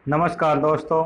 नमस्कार दोस्तों।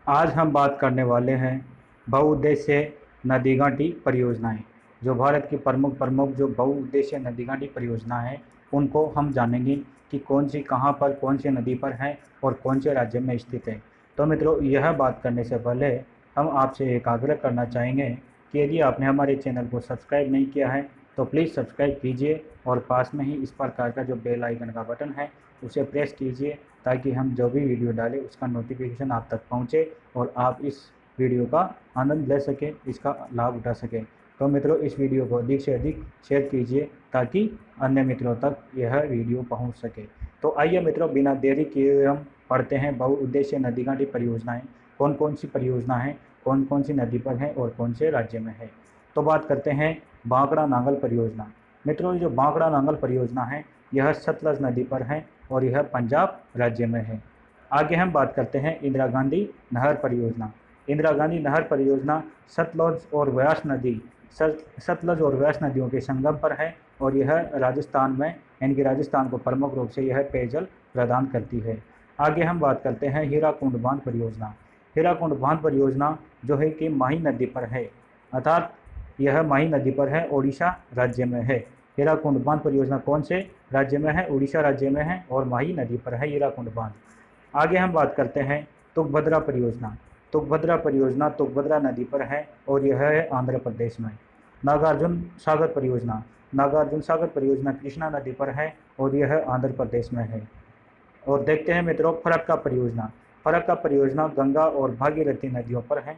आज हम बात करने वाले हैं बहुउद्देश्य नदी घाटी परियोजनाएं। जो भारत की प्रमुख प्रमुख जो बहुउद्देश्य नदी घाटी परियोजना है उनको हम जानेंगे कि कौन सी कहां पर कौन सी नदी पर है और कौन से राज्य में स्थित है। तो मित्रों, यह बात करने से पहले हम आपसे एक आग्रह करना चाहेंगे कि यदि आपने हमारे चैनल को सब्सक्राइब नहीं किया है तो प्लीज़ सब्सक्राइब कीजिए और पास में ही इस प्रकार का जो बेल आइकन का बटन है उसे प्रेस कीजिए ताकि हम जो भी वीडियो डालें उसका नोटिफिकेशन आप तक पहुंचे और आप इस वीडियो का आनंद ले सकें, इसका लाभ उठा सकें। तो मित्रों, इस वीडियो को अधिक से अधिक शेयर कीजिए ताकि अन्य मित्रों तक यह वीडियो पहुंच सके। तो आइए मित्रों, बिना देरी किए हम पढ़ते हैं बहुउद्देश्य नदी घाटी परियोजनाएं कौन कौन सी परियोजना है, कौन कौन सी नदी पर है और कौन से राज्य में है। तो बात करते हैं बांकड़ा नांगल परियोजना। मित्रों, जो बांकड़ा नांगल परियोजना है यह सतलज नदी पर है और यह पंजाब राज्य में है। आगे हम बात करते हैं इंदिरा गांधी नहर परियोजना। इंदिरा गांधी नहर परियोजना सतलज और व्यास नदी सतलज और व्यास नदियों के संगम पर है और यह राजस्थान में यानी राजस्थान को प्रमुख रूप से यह पेयजल प्रदान करती है। आगे हम बात करते हैं हीराकुंड बांध परियोजना। हीराकुंड बांध परियोजना जो है कि माही नदी पर है, अर्थात यह माही नदी पर है, ओडिशा राज्य में है। हीराकुंड बांध परियोजना कौन से राज्य में है? उड़ीसा राज्य में है और माही नदी पर है हीराकुंड बांध। आगे हम बात करते हैं तुंगभद्रा परियोजना। तुंगभद्रा परियोजना तुंगभद्रा नदी पर है और यह है आंध्र प्रदेश में। नागार्जुन सागर परियोजना। नागार्जुन सागर परियोजना कृष्णा नदी पर है और यह आंध्र प्रदेश में है। और देखते हैं मित्रों फरक्का परियोजना। फरक्का परियोजना गंगा और भागीरथी नदियों पर है।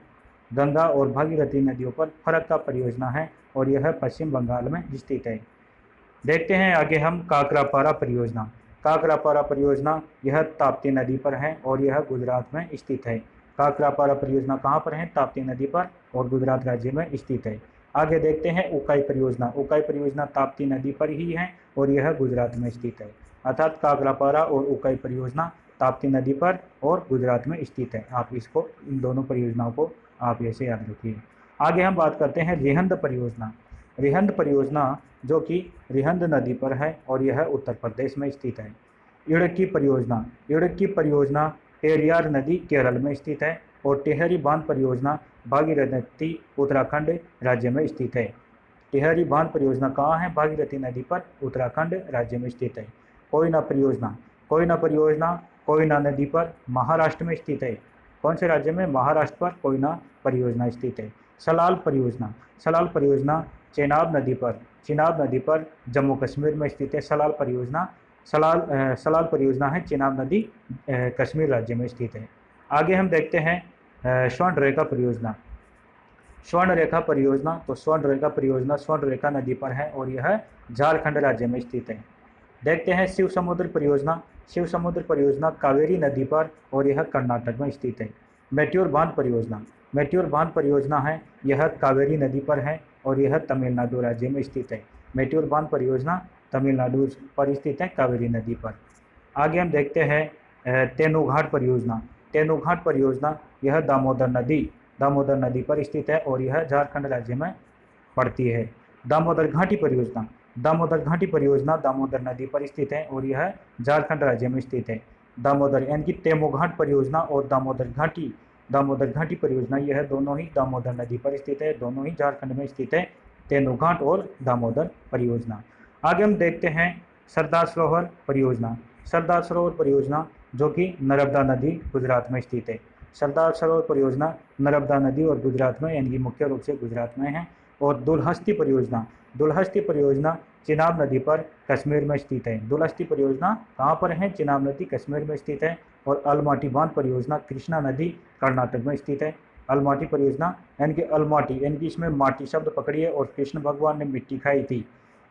गंगा और भागीरथी नदियों पर फरक्का परियोजना है और यह पश्चिम बंगाल में स्थित है। देखते हैं आगे हम काकरापारा परियोजना। काकरापारा परियोजना यह ताप्ती नदी पर है और यह गुजरात में स्थित है। काकरापारा परियोजना कहाँ पर है? ताप्ती नदी पर और गुजरात राज्य में स्थित है। आगे देखते हैं उकाई परियोजना। उकाई परियोजना ताप्ती नदी पर ही है और यह गुजरात में स्थित है। अर्थात काकरापारा और उकाई परियोजना ताप्ती नदी पर और गुजरात में स्थित है। आप इसको इन दोनों परियोजनाओं को आप ऐसे याद रखिए। आगे हम बात करते हैं रिहंद परियोजना। रिहंद परियोजना जो कि रिहंद नदी पर है और यह उत्तर प्रदेश में स्थित है। इडुक्की परियोजना। इडुक्की परियोजना पेरियार नदी केरल में स्थित है और टिहरी बांध परियोजना भागीरथी उत्तराखंड राज्य में स्थित है। टिहरी बांध परियोजना कहाँ है? भागीरथी नदी पर उत्तराखंड राज्य में स्थित है। कोयना परियोजना। कोयना परियोजना कोयना नदी पर महाराष्ट्र में स्थित है। कौन से राज्य में? महाराष्ट्र पर कोयना परियोजना स्थित है। सलाल परियोजना। सलाल परियोजना चिनाब नदी पर जम्मू कश्मीर में स्थित है। सलाल परियोजना सलाल परियोजना है चिनाब नदी कश्मीर राज्य में स्थित है। आगे हम देखते हैं स्वर्ण रेखा परियोजना। स्वर्ण रेखा परियोजना तो स्वर्ण रेखा परियोजना स्वर्ण रेखा नदी पर है और यह झारखंड राज्य में स्थित है। देखते हैं शिव समुद्र परियोजना। शिव समुद्र परियोजना कावेरी नदी पर और यह कर्नाटक में स्थित है। मेट्योर बांध परियोजना। मेट्योर बांध परियोजना है यह कावेरी नदी पर है और यह तमिलनाडु राज्य में स्थित है। मेट्योर बांध परियोजना तमिलनाडु पर स्थित है कावेरी नदी पर। आगे हम देखते हैं तेनूघाट परियोजना। तेनूघाट परियोजना यह दामोदर नदी पर स्थित है और यह झारखंड राज्य में पड़ती है। दामोदर घाटी परियोजना। दामोदर घाटी परियोजना दामोदर नदी पर स्थित है और यह झारखंड राज्य में स्थित है। दामोदर यानी कि तेमोघाट परियोजना और दामोदर घाटी परियोजना यह दोनों ही दामोदर नदी पर स्थित है, दोनों ही झारखंड में स्थित है, तेनूघाट और दामोदर परियोजना। आगे हम देखते हैं सरदार सरोवर परियोजना। सरदार सरोवर परियोजना जो कि नर्मदा नदी गुजरात में स्थित है। सरदार सरोवर परियोजना नर्मदा नदी और गुजरात में यानी कि मुख्य रूप से गुजरात में है। और दुलहस्ती परियोजना चिनाब नदी पर कश्मीर में स्थित है। दुलहस्ती परियोजना कहाँ पर है? चिनाब नदी कश्मीर में स्थित है। और अलमाटी बांध परियोजना कृष्णा नदी कर्नाटक में स्थित है। अलमाटी परियोजना यानी कि इसमें माटी शब्द पकड़िए और कृष्ण भगवान ने मिट्टी खाई थी।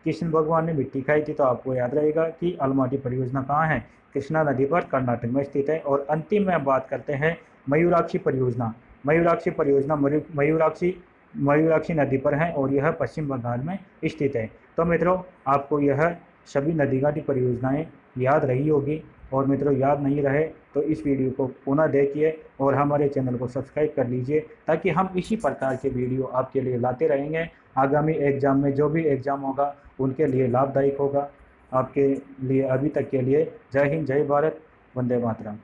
कृष्ण भगवान ने मिट्टी खाई थी तो आपको याद रहेगा कि अलमाटी परियोजना कहाँ है? कृष्णा नदी पर कर्नाटक में स्थित है। और अंतिम में बात करते हैं मयूराक्षी परियोजना। मयूराक्षी परियोजना मयूराक्षी नदी पर है और यह पश्चिम बंगाल में स्थित है। तो मित्रों, आपको यह सभी नदी घाटी परियोजनाएं याद रही होगी और मित्रों याद नहीं रहे तो इस वीडियो को पुनः देखिए और हमारे चैनल को सब्सक्राइब कर लीजिए ताकि हम इसी प्रकार के वीडियो आपके लिए लाते रहेंगे। आगामी एग्जाम में जो भी एग्ज़ाम होगा उनके लिए लाभदायक होगा। आपके लिए अभी तक के लिए जय हिंद, जय भारत, वंदे मातरम।